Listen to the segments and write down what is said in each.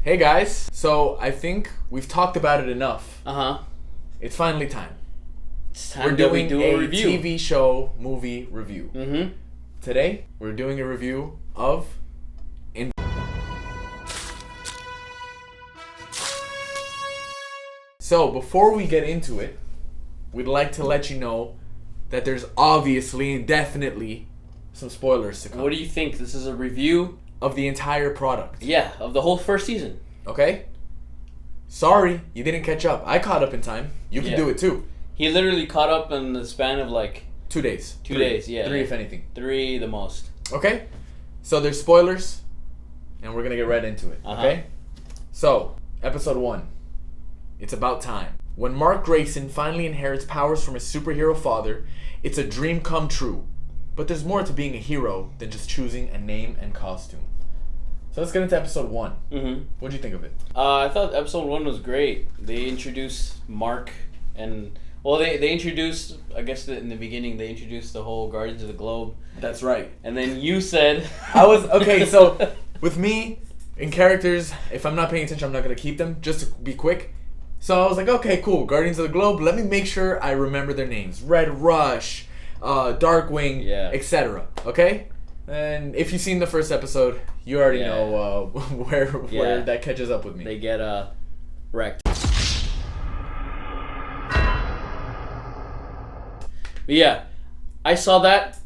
Hey guys, so I think we've talked about it enough. It's finally time. It's time We're doing do a review. TV show movie review. Mm-hmm. Today, we're doing a review of So, before we get into it, we'd like to let you know that there's obviously and definitely some spoilers to come. What do you think? This is a review of the entire product. Yeah, of the whole first season. Okay? Sorry, you didn't catch up. I caught up in time. You can do it too. He literally caught up in the span of like 2 days. 2 days, yeah. 3 if anything. 3 the most. Okay? So there's spoilers, and we're going to get right into it. Okay? So, episode 1. It's about time. When Mark Grayson finally inherits powers from his superhero father, it's a dream come true. But there's more to being a hero than just choosing a name and costume. So let's get into episode 1. Mm-hmm. What'd you think of it? I thought episode 1 was great. They introduced Mark and... Well, they introduced... I guess in the beginning, they introduced the whole Guardians of the Globe. That's right. And then you said... Okay, so with me, in characters, if I'm not paying attention, I'm not going to keep them. Just to be quick. So I was like, okay, cool. Guardians of the Globe. Let me make sure I remember their names. Red Rush, Darkwing, etc. Okay? And if you've seen the first episode, you already know where that catches up with me. They get wrecked. But yeah, I saw that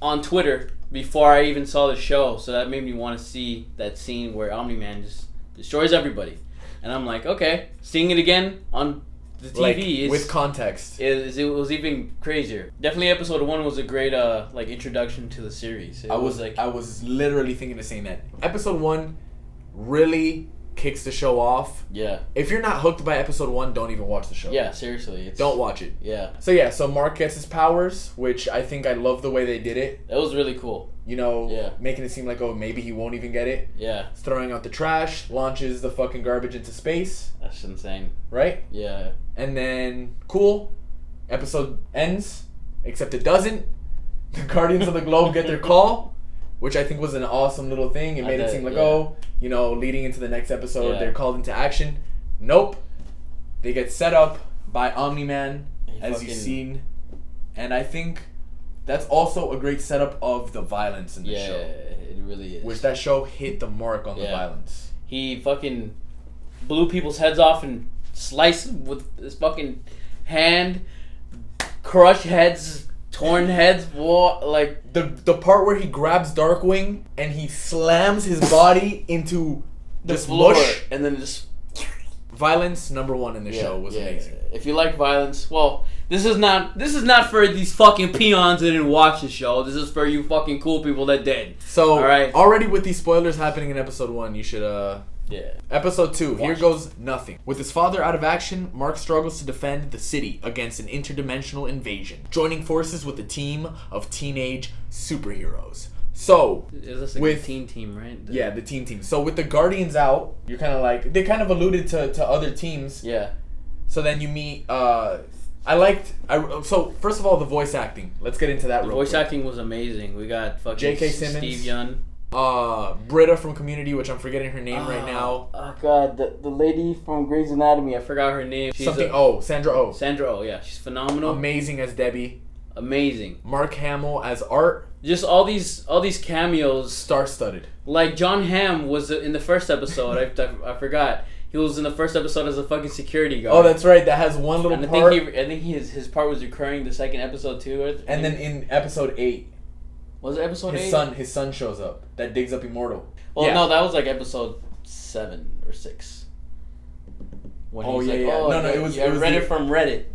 on Twitter before I even saw the show, so that made me want to see that scene where Omni-Man just destroys everybody. And I'm like, okay, seeing it again on the TV with context. It was even crazier. Definitely, episode 1 was a great introduction to the series. I was literally thinking of saying that. Episode 1 really kicks the show off. Yeah. If you're not hooked by episode 1, don't even watch the show. Yeah, seriously. Don't watch it. Yeah. So Mark gets his powers, which I think I love the way they did it. That was really cool. You know, making it seem like, oh, maybe he won't even get it. Yeah. He's throwing out the trash, launches the fucking garbage into space. That's insane. Right? Yeah. And then, cool, episode ends, except it doesn't. The Guardians of the Globe get their call, which I think was an awesome little thing. It made it seem like, leading into the next episode, they're called into action. Nope. They get set up by Omni-Man, as you've seen. And I think that's also a great setup of the violence in the show. Yeah, it really is. Which that show hit the mark on the violence. He fucking blew people's heads off and sliced with his fucking hand, crushed heads, torn heads. Like the part where he grabs Darkwing and he slams his body into the just floor, mush. and then just violence number 1 in the show was amazing. If you like violence, well, this is not for these fucking peons that didn't watch the show. This is for you fucking cool people that did. So, all right. Already with these spoilers happening in episode 1, you should Episode 2, here goes nothing. With his father out of action, Mark struggles to defend the city against an interdimensional invasion, joining forces with a team of teenage superheroes. So, is this like the teen team, right? Yeah, the teen team. So with the Guardians out, you're kind of like, they kind of alluded to other teams. Yeah. So then you meet, so first of all, the voice acting. Let's get into that real quick. Voice acting was amazing. We got fucking J.K. Simmons, Steve Young. Britta from Community, which I'm forgetting her name right now. Oh god, the lady from Grey's Anatomy, I forgot her name. Sandra Oh. Sandra Oh, yeah, she's phenomenal. Amazing as Debbie. Amazing. Mark Hamill as Art. Just all these cameos. Star-studded. Like John Hamm was in the first episode. I forgot. He was in the first episode as a fucking security guard. Oh, that's right. That has one little part. I think his part was recurring the second episode too. And then in episode 8. Was it episode 8? His son shows up. That digs up Immortal. Well, no, that was like episode 7 or 6. When it was. I read it from Reddit.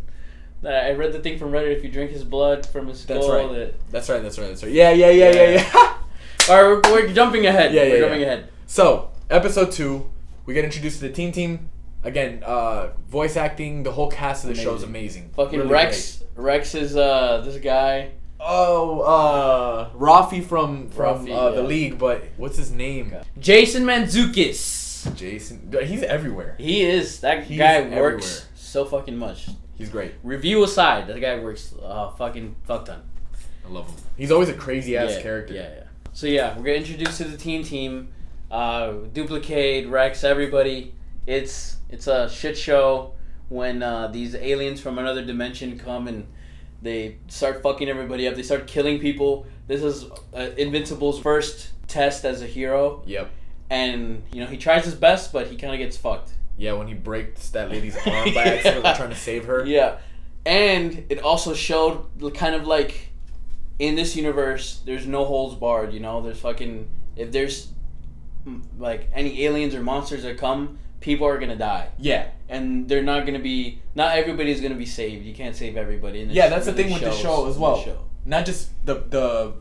I read the thing from Reddit. If you drink his blood from his skull, That's right. Yeah. All right, we're jumping ahead. We're jumping ahead. So, episode 2, we get introduced to the teen team. Again, voice acting, the whole cast of the show is amazing. Fucking really Rex. Great. Rex is this guy. Rafi from the League, but what's his name? Jason Mantzoukas. Jason, he's everywhere. He is. That guy works so fucking much. He's great. Review aside, that guy works fucking fuck ton. I love him. He's always a crazy ass character. Yeah. So yeah, we're getting introduced to the teen team. duplicate, Rex, everybody. It's a shit show when these aliens from another dimension come and they start fucking everybody up. They start killing people. This is Invincible's first test as a hero. Yep. And, he tries his best, but he kind of gets fucked. Yeah, when he breaks that lady's arm by accident while trying to save her. Yeah. And it also showed kind of like, in this universe, there's no holds barred, There's fucking... If there's, like, any aliens or monsters that come, people are going to die. Yeah. And they're not going to be... Not everybody's going to be saved. You can't save everybody. And that's the thing with the show as well. Not just the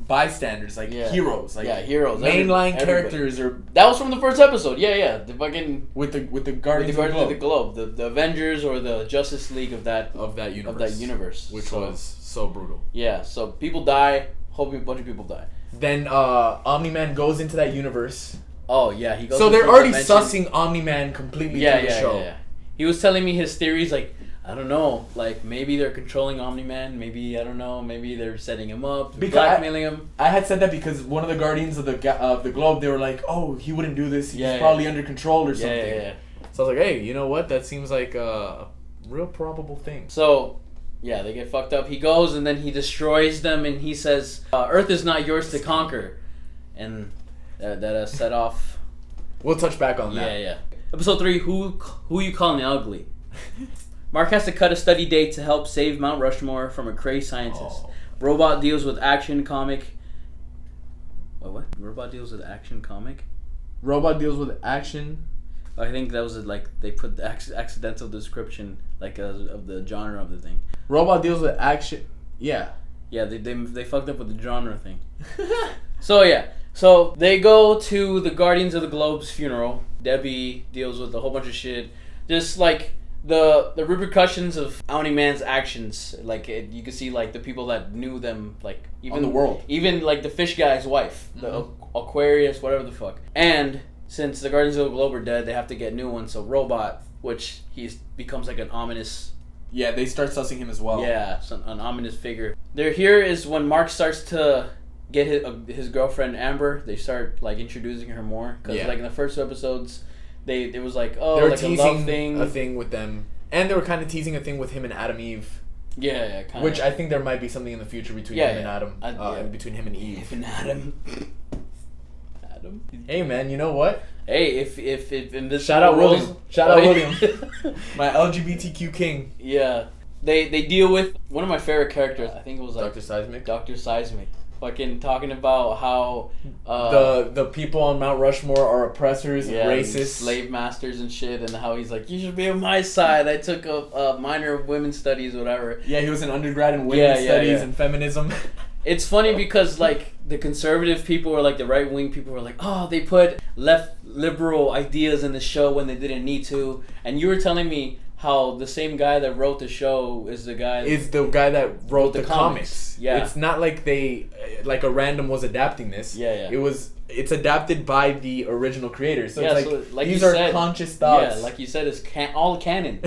bystanders, like heroes, like heroes, mainline characters, or that was from the first episode. The fucking with the Guardians of the Globe, the Avengers or the Justice League of that universe, which was so brutal. Yeah, so people die. Hoping a bunch of people die. Then Omni-Man goes into that universe. Oh yeah, he goes. So they're already sussing Omni-Man completely through the show. Yeah. He was telling me his theories, like, I don't know, like maybe they're controlling Omni-Man, maybe I don't know, maybe they're setting him up, blackmailing him. I had said that because one of the Guardians of the Globe, they were like, oh, he wouldn't do this, he's probably under control or something. Yeah. So I was like, hey, you know what? That seems like a real probable thing. So, yeah, they get fucked up. He goes and then he destroys them and he says, Earth is not yours to conquer, and that set off. We'll touch back on that. Yeah. Episode 3, who you calling ugly? Mark has to cut a study date to help save Mount Rushmore from a crazy scientist. Robot deals with action comic. What? Robot deals with action comic? Robot deals with action. I think that was like they put the accidental description like of the genre of the thing. Robot deals with action. Yeah. Yeah, they fucked up with the genre thing. So they go to the Guardians of the Globe's funeral. Debbie deals with a whole bunch of shit. Just like the repercussions of Omni-Man's actions. Like you can see like the people that knew them, like even on the world. Even like the fish guy's wife, the Aquarius, whatever the fuck. And since the Guardians of the Globe are dead, they have to get new ones. So Robot, which becomes like an ominous. Yeah, they start sussing him as well. Yeah, an ominous figure. Here is when Mark starts to get his girlfriend Amber. They start like introducing her more because like in the first 2 episodes, it was like they were like teasing a thing with them, and they were kind of teasing a thing with him and Adam Eve. Yeah, kind of. Which I think there might be something in the future between him and Adam, between him and Eve. And Adam. Hey man, you know what? Hey, if in this shout out William, my LGBTQ king. Yeah, they deal with one of my favorite characters. I think it was like Dr. Seismic. Fucking talking about how the people on Mount Rushmore are oppressors and racist, slave masters and shit, and how he's like, you should be on my side. I took a minor of women's studies, whatever. Yeah, he was an undergrad in women's studies and feminism. It's funny because like the conservative people or like the right wing people were like, oh, they put left liberal ideas in the show when they didn't need to, and you were telling me how the same guy that wrote the show is the guy that wrote the comics. Yeah, it's not like they a random was adapting this. Yeah. It's adapted by the original creators. So it's like these are conscious thoughts. Yeah, like you said, it's all canon.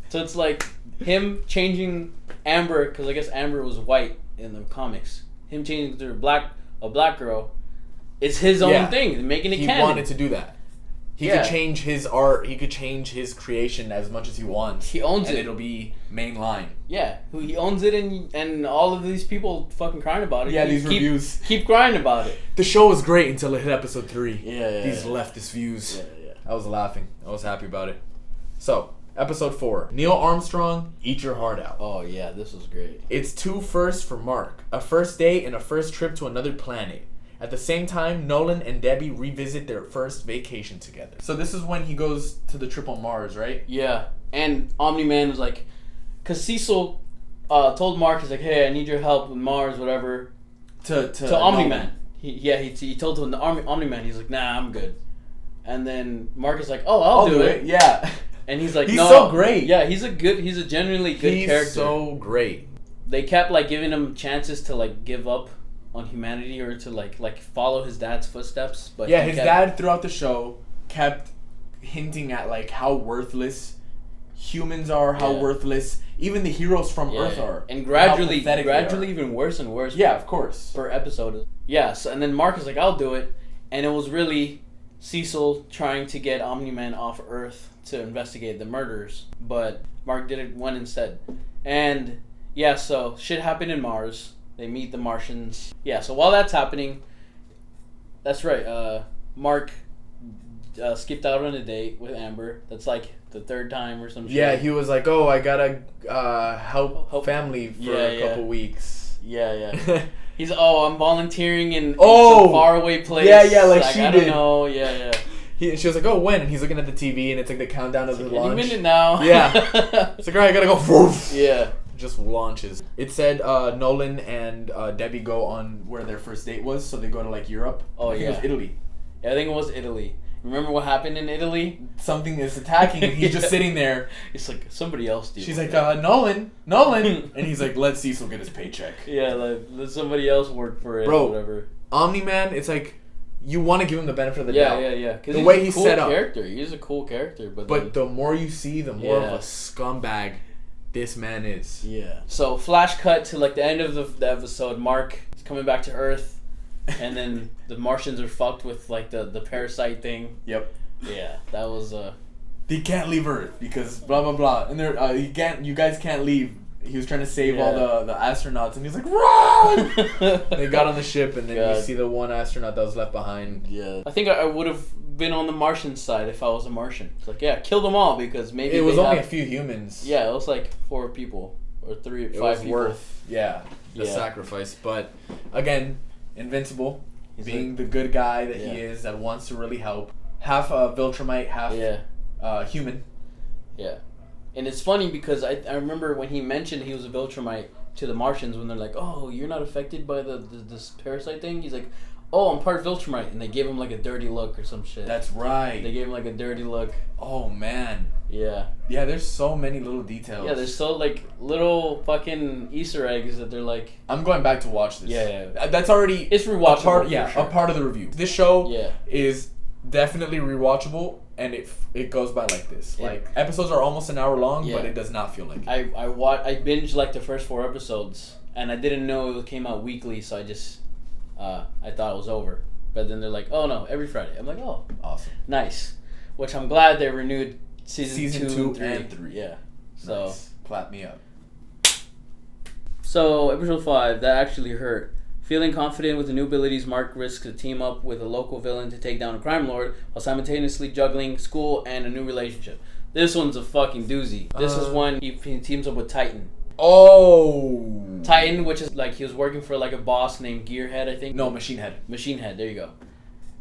So it's like him changing Amber, because I guess Amber was white in the comics. Him changing to a black girl, it's his own thing, making it canon. He wanted to do that. He could change his art. He could change his creation as much as he wants. He owns it. And it'll be mainline. Yeah, he owns it, and all of these people fucking crying about it. Yeah, these reviews keep crying about it. The show was great until it hit episode 3. Yeah. These leftist views. Yeah. I was laughing. I was happy about it. So, episode 4. Neil Armstrong, eat your heart out. Oh yeah, this was great. It's 2 firsts for Mark. A first date and a first trip to another planet. At the same time, Nolan and Debbie revisit their first vacation together. So this is when he goes to the trip on Mars, right? Yeah, and Omni-Man was like, because Cecil told Mark, he's like, hey, I need your help with Mars, whatever. To Omni-Man. He told him the Omni-Man, he's like, nah, I'm good. And then Mark is like, oh, I'll do it. Yeah. And he's like, he's no. so great. Yeah, he's a genuinely good character. He's so great. They kept like giving him chances to like give up on humanity or to like follow his dad's footsteps, but his dad throughout the show kept hinting at like how worthless humans are, how worthless even the heroes from Earth are, and gradually even worse and worse. Yeah, of course. Per episode. Yeah, so and then Mark is like, I'll do it, and it was really Cecil trying to get Omni-Man off Earth to investigate the murders, but Mark did it one instead. And yeah, so shit happened in Mars. They meet the Martians. Yeah, so while that's happening, that's right. Mark skipped out on a date with Amber. That's like the third time or some shit. Yeah, he was like, "Oh, I gotta help family for a couple weeks." Yeah. He's I'm volunteering in some faraway place. Yeah, like she I did. don't know. Yeah. She was like, "Oh, when?" And he's looking at the TV, and it's like the countdown of the launch. Any minute now. Yeah. It's like, "All right, I gotta go." Yeah. Just launches. It said Nolan and Debbie go on where their first date was, so they go to like Europe. Oh, I think it was Italy. Yeah, I think it was Italy. Remember what happened in Italy? Something is attacking him. He's just sitting there. It's like somebody else did. She's like, Nolan. And he's like, let Cecil get his paycheck. Yeah, like let somebody else work for it. Bro, or whatever. Omni-Man, it's like, you want to give him the benefit of the doubt. Yeah. The way he's cool set up. He's a cool character. But the more you see, the more of a scumbag this man is. Yeah. So flash cut to like the end of the episode. Mark is coming back to Earth, and then the Martians are fucked with like the parasite thing. Yep. Yeah, that was They can't leave Earth because blah blah blah, and they're you guys can't leave. He was trying to save all the astronauts, and he's like, run! They got on the ship, and then you see the one astronaut that was left behind. Yeah. I think I would have been on the Martian side if I was a Martian. It's like, kill them all because maybe it was only a few humans. Yeah, it was like 4 people or 5 people. It was worth the sacrifice. But again, Invincible, being the good guy that he is, that wants to really help. Half Viltrumite, half human. Yeah. And it's funny because I remember when he mentioned he was a Viltrumite to the Martians when they're like, "Oh, you're not affected by this parasite thing?" He's like, "Oh, I'm part Viltrumite," and they gave him like a dirty look or some shit. That's right. They gave him like a dirty look. Oh man. Yeah. Yeah, there's so many little details. Yeah, there's so like little fucking Easter eggs that they're like. I'm going back to watch this. Yeah. That's already. It's rewatchable. A part of the review. This show is definitely rewatchable, and it goes by like this. Like episodes are almost an hour long, but it does not feel like it. I binged like the first 4 episodes, and I didn't know it came out weekly, so I just I thought it was over. But then they're like, "Oh no, every Friday." I'm like, "Oh, awesome, nice." Which I'm glad they renewed season 2 and 3. Yeah, so nice. Clap me up. So episode 5, that actually hurt. Feeling confident with the new abilities, Mark risks a team up with a local villain to take down a crime lord while simultaneously juggling school and a new relationship. This one's a fucking doozy. This is when he teams up with Titan. Oh! Titan, which is like he was working for like a boss named Gearhead, I think. No, Machine Head. Machine Head, there you go.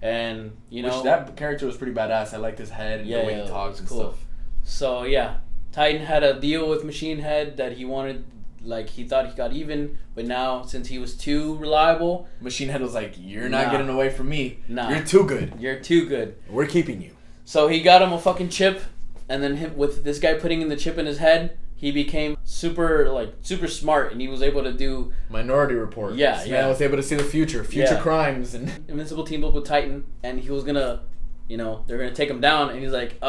And, you know... Which that character was pretty badass. I liked his head and the way he talks and stuff. So, yeah. Titan had a deal with Machine Head that he wanted... Like, he thought he got even, but now, since he was too reliable... Machine Head was like, you're not getting away from me. Nah. You're too good. You're too good. We're keeping you. So he got him a fucking chip, and then with this guy putting in the chip in his head, he became super smart, and he was able to do... Minority Report. Yeah, this man was able to see the future crimes. And Invincible teamed up with Titan, and he was gonna, they're gonna take him down, and he's like,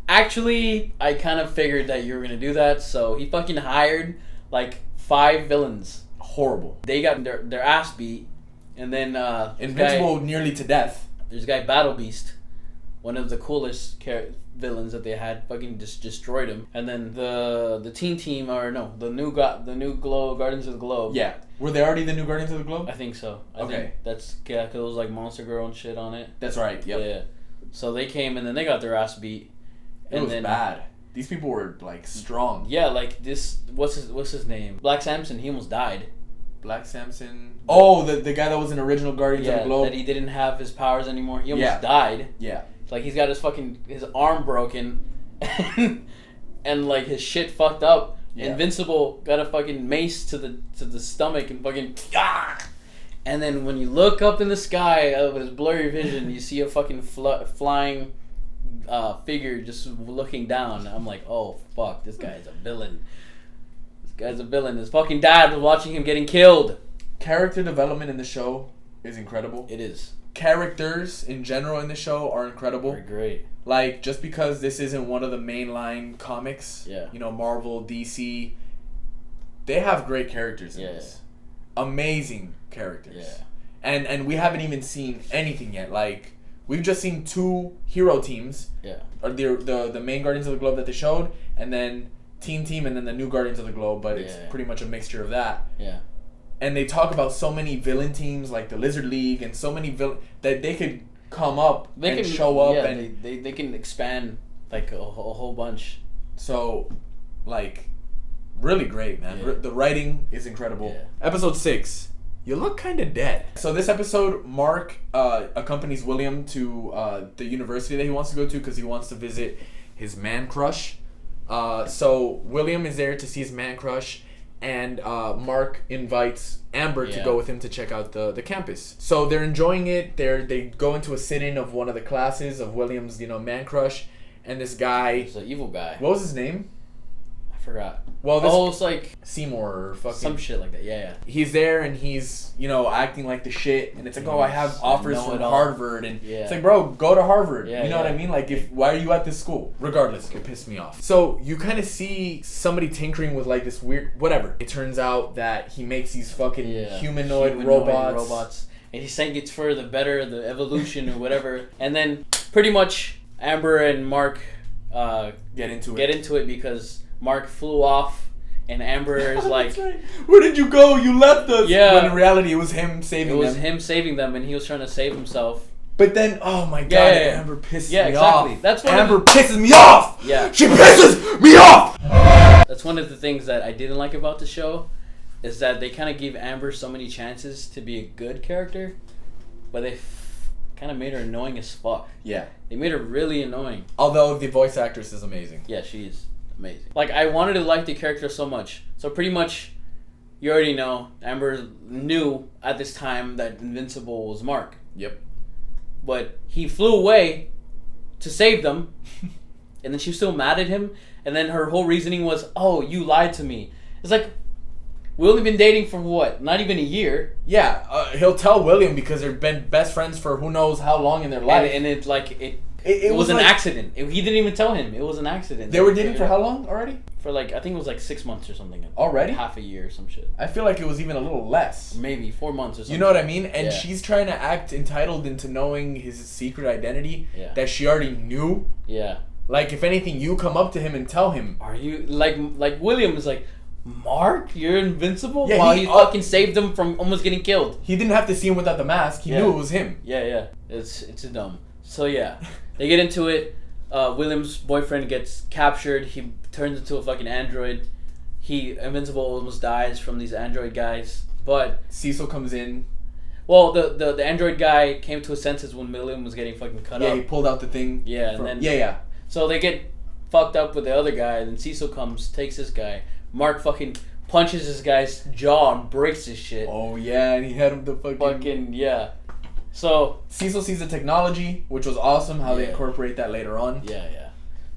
actually, I kind of figured that you were gonna do that, so he fucking hired... like 5 villains. Horrible. They got their ass beat, and then Invincible nearly to death. There's a guy, Battle Beast, one of the coolest villains that they had, fucking just destroyed him. And then the the new Guardians of the Globe. Yeah, were they already the new Guardians of the Globe? I think so. I think that's cause it was like Monster Girl and shit on it. That's right. Yep. Yeah. So they came and then they got their ass beat. It was bad. These people were like strong. Yeah, like this. What's his name? Black Samson. He almost died. Black Samson. Oh, the guy that was in original Guardians of the Globe. That he didn't have his powers anymore. He almost died. Yeah. Like he's got his arm broken, and like his shit fucked up. Yeah. Invincible got a fucking mace to the stomach and fucking. And then when you look up in the sky with his blurry vision, you see a fucking flying. Figure just looking down. I'm like, oh fuck, this guy is a villain. This guy's a villain. His fucking dad was watching him getting killed. Character development in the show is incredible. It is. Characters in general in the show are incredible. They're great. Like, just because this isn't one of the mainline comics, yeah. Marvel, DC, they have great characters in this. Amazing characters. Yeah. And we haven't even seen anything yet. Like, we've just seen 2 hero teams. Yeah. Or the main Guardians of the Globe that they showed, and then Teen Team, and then the new Guardians of the Globe, but it's pretty much a mixture of that. Yeah. And they talk about so many villain teams like the Lizard League and so many that they could come up and show up. Yeah, and they can expand like a whole bunch. So, like, really great, man. Yeah. The writing is incredible. Yeah. Episode 6. You look kind of dead. So this episode, Mark accompanies William to the university that he wants to go to because he wants to visit his man crush. So William is there to see his man crush, and Mark invites Amber to go with him to check out the campus. So they're enjoying it. They go into a sit-in of one of the classes of William's, man crush, and this guy. He's an evil guy. What was his name? I forgot. Well, it's like Seymour or fucking some shit like that. Yeah. He's there and he's acting like the shit, and it's like, I have offers from Harvard, and it's like, bro, go to Harvard. You know what I mean? Like, why are you at this school? Regardless, it pissed me off. So you kind of see somebody tinkering with like this weird whatever. It turns out that he makes these fucking humanoid robots, and he's saying it's for the better, the evolution or whatever. And then pretty much Amber and Mark get into it because Mark flew off. And Amber is like, right. Where did you go? You left us. Yeah. When in reality, it was him saving them. It was him saving them, and he was trying to save himself. But then, oh my god, Amber pisses me off. That's what Amber pisses me off. Yeah. She pisses me off. That's one of the things that I didn't like about the show, is that they kind of gave Amber so many chances to be a good character, but they kind of made her annoying as fuck. Yeah. They made her really annoying. Although the voice actress is amazing. Yeah, she's amazing. Like, I wanted to like the character so much. So pretty much, you already know, Amber knew at this time that Invincible was Mark. Yep. But he flew away to save them, and then she was still mad at him, and then her whole reasoning was, oh, you lied to me. It's like, we only been dating for what? Not even a year. Yeah, he'll tell William because they've been best friends for who knows how long in their life. And it's like, it was an accident. He didn't even tell him. It was an accident. They were dating for how long already? For like, I think it was like 6 months or something. Already? Half a year or some shit. I feel like it was even a little less. Maybe 4 months or something. You know what I mean? And she's trying to act entitled into knowing his secret identity that she already knew. Yeah. Like, if anything, you come up to him and tell him. Are you, like William is like, Mark, you're invincible? Yeah, while he fucking saved them from almost getting killed. He didn't have to see him without the mask. He knew it was him. Yeah. It's dumb. So yeah, they get into it. William's boyfriend gets captured. He turns into a fucking android. Invincible almost dies from these android guys. But Cecil comes in. Well, the android guy came to his senses when William was getting fucking cut up. Yeah, he pulled out the thing. Yeah, and then So they get fucked up with the other guy. And then Cecil comes, takes this guy. Mark fucking punches this guy's jaw and breaks his shit. Oh yeah, and he had him the fucking yeah. So Cecil sees the technology, which was awesome. How they incorporate that later on. Yeah.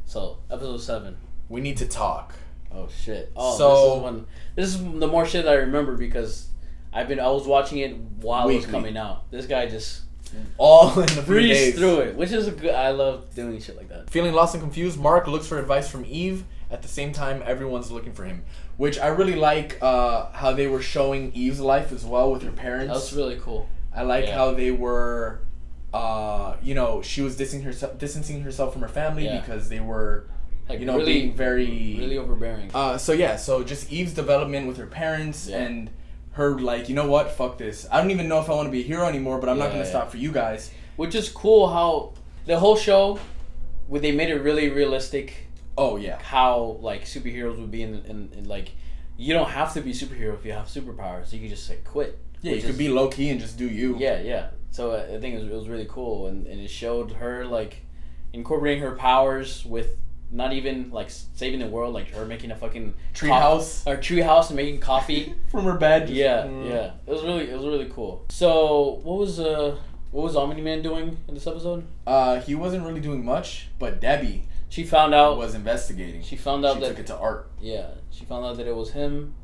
So episode 7. We need to talk. Oh shit. Oh, so this is the more shit I remember because I was watching it while it was coming out. This guy just all in the breezed through it, which is good. I love doing shit like that. Feeling lost and confused, Mark looks for advice from Eve. At the same time, everyone's looking for him, which I really like. How they were showing Eve's life as well with her parents. That's really cool. I like how they were, she was distancing herself from her family because they were, like, really, being really overbearing. So just Eve's development with her parents and her like, you know what, fuck this. I don't even know if I want to be a hero anymore, but I'm not gonna stop for you guys. Which is cool how the whole show, they made it really realistic. Oh yeah. How like superheroes would be in like, you don't have to be a superhero if you have superpowers. You can just like quit. Yeah, you could be low key and just do you. Yeah. So I think it was really cool, and it showed her like incorporating her powers with not even like saving the world, like her making a fucking treehouse and making coffee from her bed. Yeah. It was really cool. So what was Omni-Man doing in this episode? He wasn't really doing much, but Debbie. She found out. Was investigating. She found out that took it to Art. Yeah, she found out that it was him.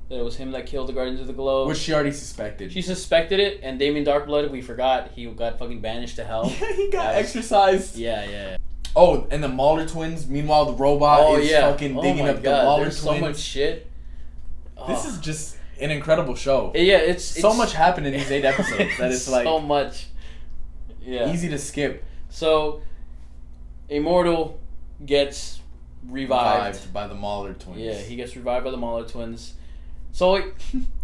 That it was him that killed the Guardians of the Globe. Which she already suspected. She suspected it, and Damien Darkblood, we forgot, he got fucking banished to hell. Yeah, he got exorcised. Yeah. Oh, and the Mauler twins. Meanwhile, the robot is fucking digging up the Mauler twins. So much shit. This is just an incredible show. Yeah, it's so much happened in these 8 episodes that it's like so much. Yeah. Easy to skip. So, Immortal gets revived by the Mauler twins. Yeah, he gets revived by the Mauler twins. So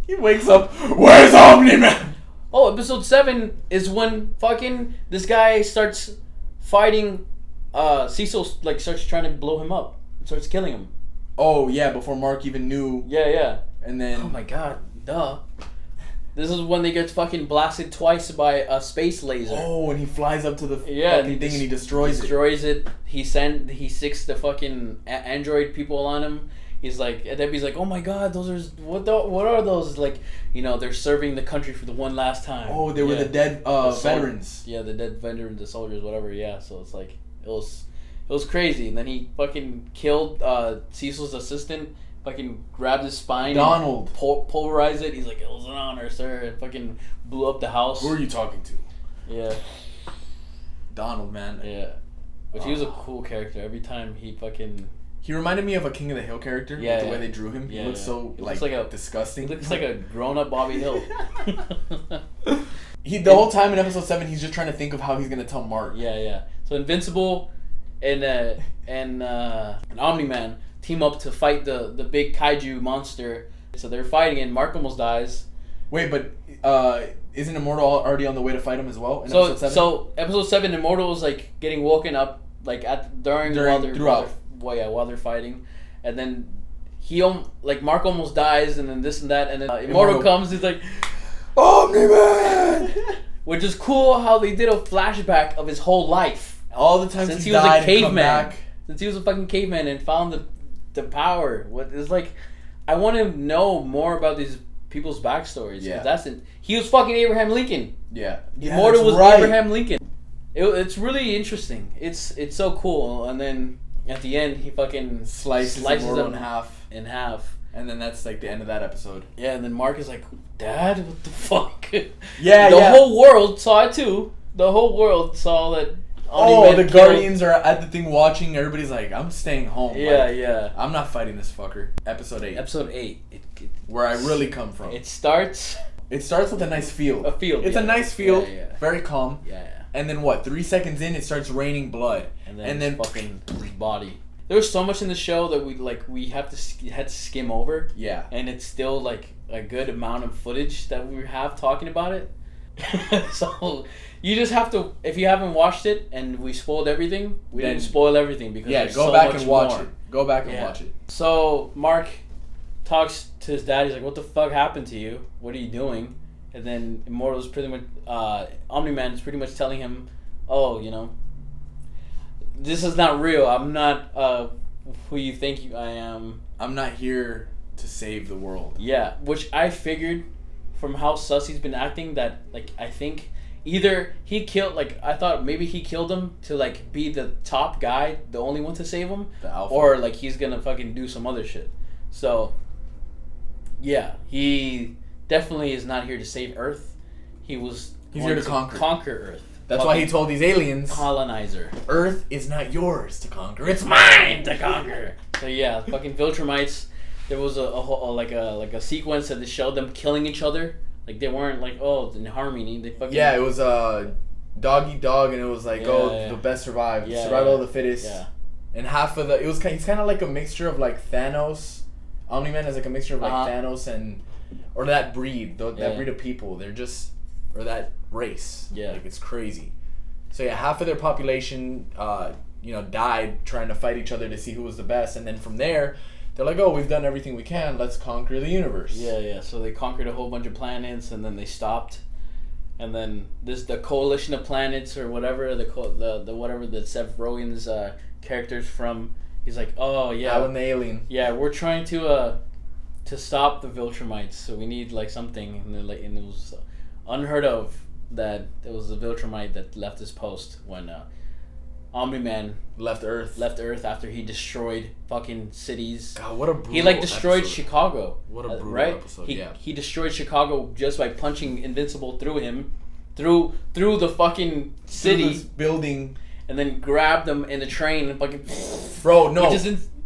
he wakes up. Where's Omni-Man? Oh, episode 7 is when fucking this guy starts fighting. Cecil like starts trying to blow him up and starts killing him. Oh yeah, before Mark even knew. Yeah. And then. Oh my god, duh. This is when they get fucking blasted twice by a space laser. Oh, and he flies up to the fucking thing and he destroys it. He sicks the fucking android people on him. He's like, and Debbie's like, oh my god, those are what are those? Like, they're serving the country for the one last time. Oh, they were the dead veterans. Yeah, the dead veterans, the soldiers, whatever. Yeah, so it's like it was crazy. And then he fucking killed Cecil's assistant. Fucking grabbed his spine. Donald. And pulverized it. He's like, it was an honor, sir. And fucking blew up the house. Who are you talking to? Yeah. Donald, man. Yeah. But he was a cool character. Every time he fucking... He reminded me of a King of the Hill character. Yeah. With the way they drew him. He looks so disgusting. He looks like a grown-up Bobby Hill. The whole time in episode 7, he's just trying to think of how he's going to tell Mark. Yeah. So Invincible and Omni-Man team up to fight the big kaiju monster. So they're fighting and Mark almost dies. While isn't Immortal already on the way to fight him as well in episode 7? So episode 7, Immortal is like getting woken up like while they're fighting, and then Mark almost dies, and then this and that, and then Immortal comes. He's like, Omni-Man, which is cool how they did a flashback of his whole life. All the times since he was a caveman, since he was a fucking caveman and found the power. It's like, I want to know more about these people's backstories. Yeah. He was fucking Abraham Lincoln. Yeah. Immortal was Abraham Lincoln. It's really interesting. It's so cool. And then at the end, he fucking slices Immortal in half. And then that's like the end of that episode. Yeah, and then Mark is like, Dad, what the fuck? Yeah, The whole world saw it too. The whole world saw that. The Guardians are at the thing watching. Everybody's like, I'm staying home. Yeah. I'm not fighting this fucker. Episode 8. Episode 8. Where I really come from. It starts with a nice field. It's a nice field. Yeah. Very calm. Yeah. And then 3 seconds in, it starts raining blood. And then fucking his body. There was so much in the show that we had to skim over. Yeah. And it's still like a good amount of footage that we have talking about it. So you just have to, if you haven't watched it and we spoiled everything, we didn't spoil everything because go back and watch it. Go back and watch it. So Mark talks to his dad. He's like, "What the fuck happened to you? What are you doing?" And then Immortal's pretty much, Omni-Man is pretty much telling him, "Oh, this is not real. I'm not who you think I am. I'm not here to save the world." Yeah, which I figured from how sus he's been acting that, I think either he killed, I thought maybe he killed him to, be the top guy, the only one to save him. The alpha. Or, he's gonna fucking do some other shit. So, yeah, he definitely is not here to save Earth. He's here to conquer Earth. That's why he told these aliens, colonizer. Earth is not yours to conquer. It's mine to conquer. So yeah, fucking Viltrumites. There was a sequence that they showed them killing each other. They weren't in harmony. They fucking it was dog eat dog, and it was the best survived. Survival of the fittest. Yeah. And half of he's kind of like a mixture of Thanos. Omni-Man is a mixture of Thanos or that breed, that breed of people. They're just, or that race. Yeah. It's crazy. So yeah, half of their population, died trying to fight each other to see who was the best, and then from there, they're like, oh, we've done everything we can. Let's conquer the universe. Yeah. So they conquered a whole bunch of planets, and then they stopped. And then the coalition of planets or whatever the whatever that Seth Rogen's characters from. He's like, oh yeah, Alan the alien. Yeah, we're trying to stop the Viltrumites, so we need something. And and it was unheard of that it was the Viltrumite that left his post when Omni-Man left Earth after he destroyed fucking cities. God, what a brutal he destroyed episode. Chicago. What a brutal episode. He destroyed Chicago just by punching Invincible through him, through the fucking city, through this building, and then grabbed him in the train and fucking. Bro, no.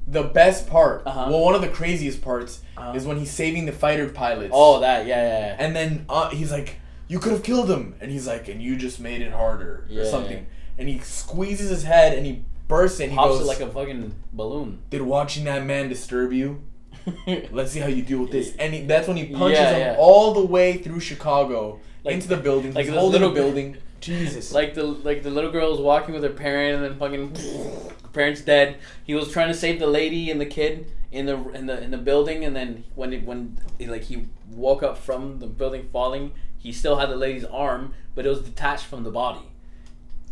The best part, one of the craziest parts, is when he's saving the fighter pilots. Oh, that, yeah. And then he's like, you could have killed him. And he's like, and you just made it harder or something. Yeah. And he squeezes his head and he bursts it. And Pops he goes, it like a fucking balloon. did watching that man disturb you? Let's see how you deal with this. And that's when he punches him all the way through Chicago into the building. Like he's this holding little the building. Jesus. Like the little girl was walking with her parent, and then fucking the parent's dead. He was trying to save the lady and the kid in the building, and then when he woke up from the building falling, he still had the lady's arm, but it was detached from the body.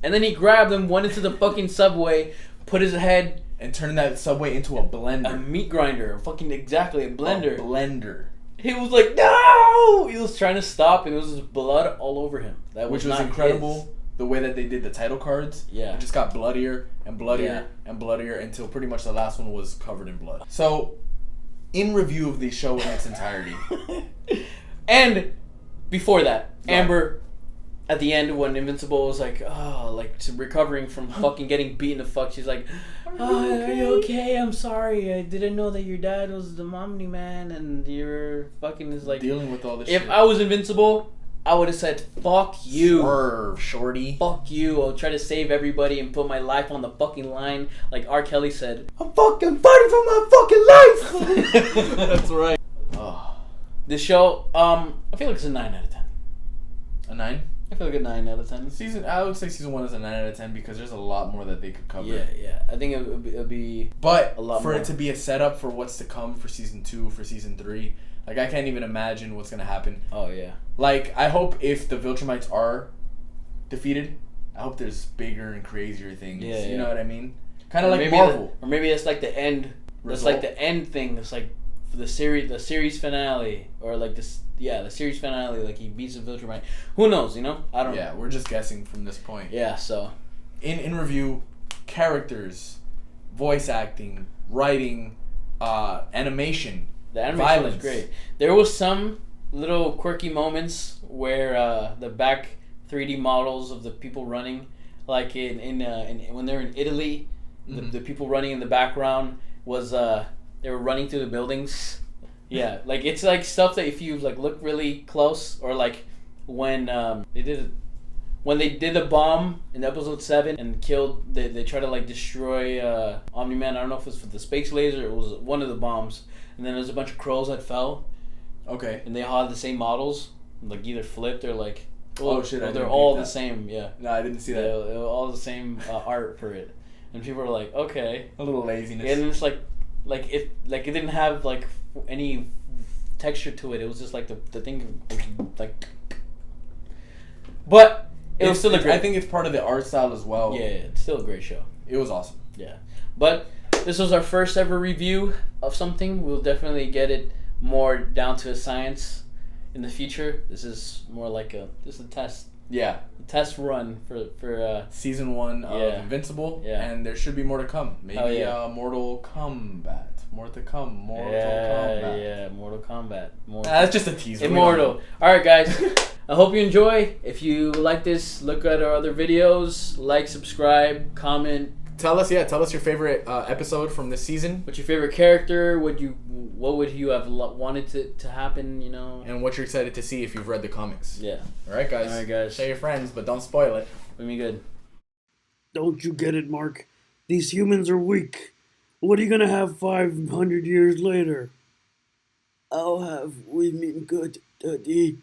And then he grabbed him, went into the fucking subway, put his head and turned that subway into a blender. A meat grinder. Fucking exactly, a blender. A blender. He was like, no! He was trying to stop, and it was just blood all over him. Which was incredible. His. The way that they did the title cards. Yeah. It just got bloodier and bloodier and bloodier until pretty much the last one was covered in blood. So, in review of the show in its entirety. And before that, Amber, at the end when Invincible was like, recovering from fucking getting beaten the fuck, she's like, are you okay? I'm sorry. I didn't know that your dad was the Omni-Man and you're fucking is like dealing with all this shit. If I was Invincible, I would have said, fuck you. Swerve, shorty. Fuck you. I'll try to save everybody and put my life on the fucking line. Like R. Kelly said, I'm fucking fighting for my fucking life. That's right. This show, I feel like it's a 9 out of 10. A 9? I feel like a 9 out of 10. I would say season 1 is a 9 out of 10 because there's a lot more that they could cover. Yeah. I think it'll be but a lot for more. It to be a setup for what's to come for season 2, for season 3, like I can't even imagine what's gonna happen. Oh yeah. Like I hope if the Viltrumites are defeated, I hope there's bigger and crazier things. Yeah. You know what I mean? Kind of like Marvel. Or maybe it's like the end. It's like the end thing. It's like for the series finale, or like this. Yeah, the series finale. Like he beats the Viltrumite. Who knows? You know? I don't know. Yeah, we're just guessing from this point. Yeah. So, in review, characters, voice acting, writing, animation. The animation was great. There was some little quirky moments where the back 3D models of the people running, like when they're in Italy, the people running in the background was they were running through the buildings. Yeah, like it's like stuff that if you like look really close, or like when they did the bomb in episode 7 and killed, they try to like destroy Omni-Man. I don't know if it was for the space laser or it was one of the bombs. And then there's a bunch of crows that fell. Okay. And they all had the same models, like either flipped or like. They're all the same. Yeah. No, I didn't see that. They were all the same art for it, and people were like, okay. A little laziness. And it's like it didn't have like any texture to it. It was just like the thing like. But it was still I think it's part of the art style as well. Yeah, it's still a great show. It was awesome. Yeah, but. This was our first ever review of something. We'll definitely get it more down to a science in the future. This is more like a test. Yeah. A test run for season 1 of Invincible. Yeah. And there should be more to come. Maybe Mortal Kombat. More to come. Mortal Kombat. Yeah, Mortal Kombat. That's just a teaser. Immortal. Alright guys. I hope you enjoy. If you like this, look at our other videos. Like, subscribe, comment. Tell us your favorite episode from this season. What's your favorite character? What would you have wanted to happen? You know. And what you're excited to see if you've read the comics. Yeah. All right, guys. Share your friends, but don't spoil it. WeReviewGood. Don't you get it, Mark? These humans are weak. What are you gonna have 500 years later? I'll have WeReviewGood, Daddy.